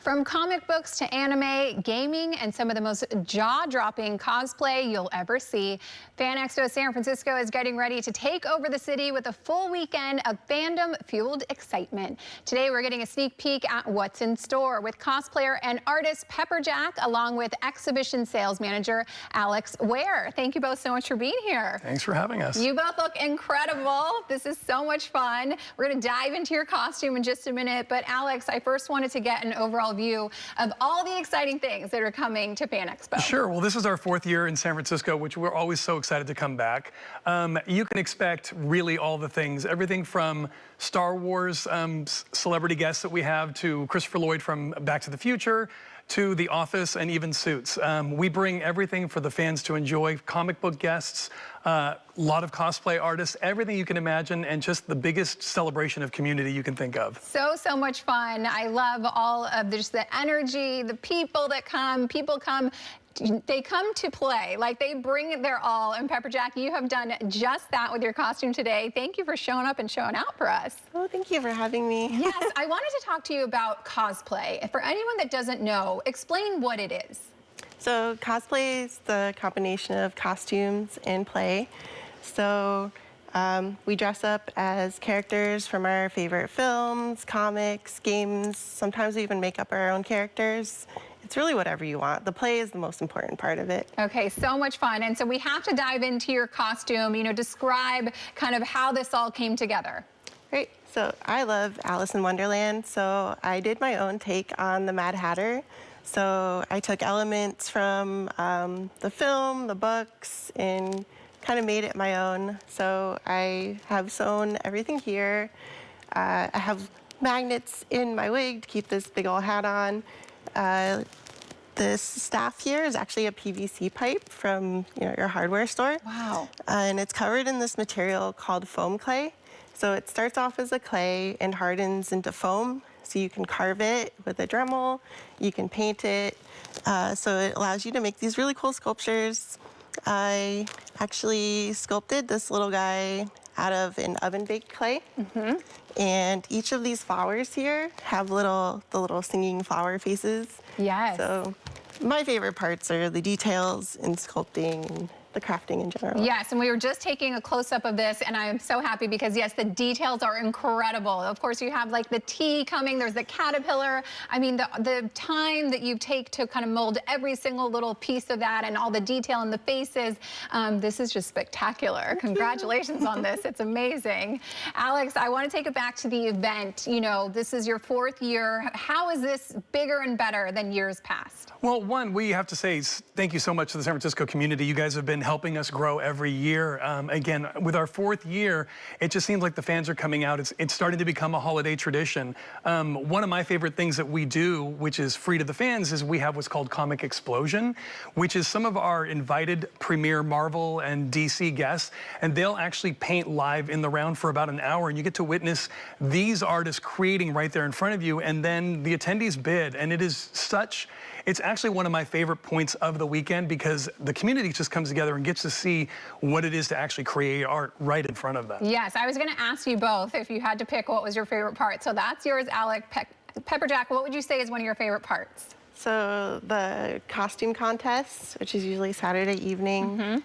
From comic books to anime, gaming, and some of the most jaw-dropping cosplay you'll ever see, Fan EXPO San Francisco is getting ready to take over the city with a full weekend of fandom-fueled excitement. Today, we're getting a sneak peek at what's in store with cosplayer and artist Pepperjaq, along with exhibition sales manager Alex Ware. Thank you both so much for being here. Thanks for having us. You both look incredible. This is so much fun. We're going to dive into your costume in just a minute, but Alex, I first wanted to get an overall view of all the exciting things that are coming to Fan EXPO. Sure. Well, this is our 4th year in San Francisco, which we're always so excited to come back. You can expect really all the things, everything from Star Wars celebrity guests that we have to Christopher Lloyd from Back to the Future to The Office and even Suits. We bring everything for the fans to enjoy, comic book guests, a lot of cosplay artists, everything you can imagine, and just the biggest celebration of community you can think of. So much fun. I love all of just the energy, the people that come. People come. They come to play, like they bring their all. And Pepperjaq, you have done just that with your costume today. Thank you for showing up and showing out for us. Oh, thank you for having me. Yes, I wanted to talk to you about cosplay. For anyone that doesn't know, explain what it is. So cosplay is the combination of costumes and play. So we dress up as characters from our favorite films, comics, games. Sometimes we even make up our own characters. It's really whatever you want. The play is the most important part of it. Okay, so much fun. And so we have to dive into your costume, describe kind of how this all came together. Great. So I love Alice in Wonderland, so I did my own take on the Mad Hatter. So I took elements from the film, the books, and kind of made it my own. So I have sewn everything here. I have magnets in my wig to keep this big old hat on. This staff here is actually a PVC pipe from your hardware store. Wow. And it's covered in this material called foam clay. So it starts off as a clay and hardens into foam. So you can carve it with a Dremel, you can paint it. So it allows you to make these really cool sculptures. I actually sculpted this little guy out of an oven-baked clay. And each of these flowers here have the little singing flower faces. Yes. So my favorite parts are the details in sculpting and the crafting in general. Yes, and we were just taking a close-up of this, and I am so happy because, yes, the details are incredible. Of course, you have, like, the tea coming. There's the caterpillar. I mean, the time that you take to kind of mold every single little piece of that and all the detail in the faces, this is just spectacular. Congratulations on this. It's amazing. Alex, I want to take it back to the event. This is your 4th year. How is this bigger and better than years past? Well, one, we have to say thank you so much to the San Francisco community. You guys have been helping us grow every year. Again, with our 4th year, it just seems like the fans are coming out. It's starting to become a holiday tradition. One of my favorite things that we do, which is free to the fans, is we have what's called Comic Explosion, which is some of our invited premier Marvel and DC guests, and they'll actually paint live in the round for about an hour, and you get to witness these artists creating right there in front of you, and then the attendees bid, and it's actually one of my favorite points of the weekend because the community just comes together and gets to see what it is to actually create art right in front of them. Yes, I was going to ask you both if you had to pick what was your favorite part. So that's yours, Alex. Pepperjaq, what would you say is one of your favorite parts? So the costume contest, which is usually Saturday evening,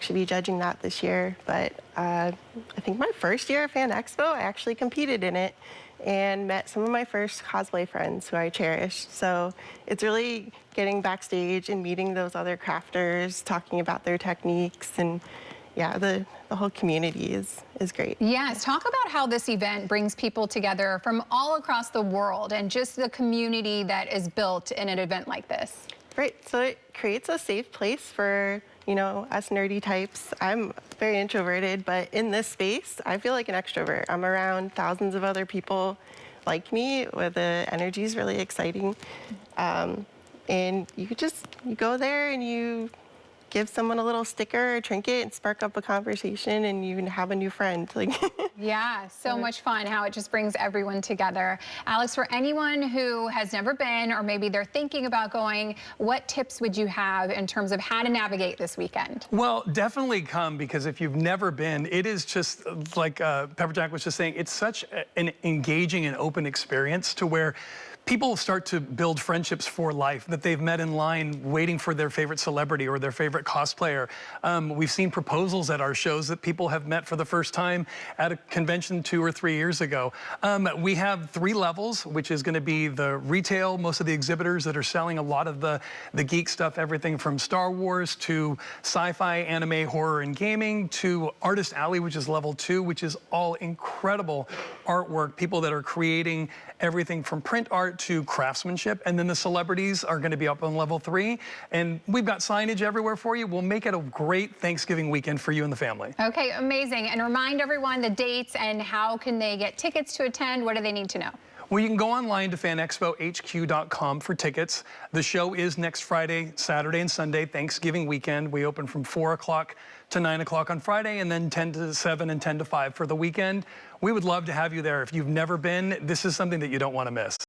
should be judging that this year. But I think my first year at Fan EXPO, I actually competed in it and met some of my first cosplay friends who I cherished. So it's really getting backstage and meeting those other crafters, talking about their techniques, and yeah, the whole community is great. Yes, talk about how this event brings people together from all across the world and just the community that is built in an event like this. Right, so it creates a safe place for us nerdy types. I'm very introverted, but in this space, I feel like an extrovert. I'm around thousands of other people like me, where the energy is really exciting. And you go there and you give someone a little sticker or trinket and spark up a conversation, and you can have a new friend. Yeah, so much fun how it just brings everyone together. Alex, for anyone who has never been or maybe they're thinking about going, what tips would you have in terms of how to navigate this weekend? Well, definitely come, because if you've never been, it is just like Pepperjaq was just saying, it's such an engaging and open experience to where people start to build friendships for life that they've met in line waiting for their favorite celebrity or their favorite cosplayer. We've seen proposals at our shows that people have met for the first time at a convention 2 or 3 years ago. We have 3 levels, which is going to be the retail, most of the exhibitors that are selling a lot of the geek stuff, everything from Star Wars to sci-fi, anime, horror, and gaming, to Artist Alley, which is level 2, which is all incredible artwork, people that are creating everything from print art to craftsmanship. And then the celebrities are going to be up on level 3. And we've got signage everywhere for you. We'll make it a great Thanksgiving weekend for you and the family. Okay, amazing. And remind everyone the dates and how can they get tickets to attend? What do they need to know? Well, you can go online to fanexpohq.com for tickets. The show is next Friday, Saturday, and Sunday, Thanksgiving weekend. We open from 4 o'clock to 9 o'clock on Friday, and then 10 to 7 and 10 to 5 for the weekend. We would love to have you there. If you've never been, this is something that you don't want to miss.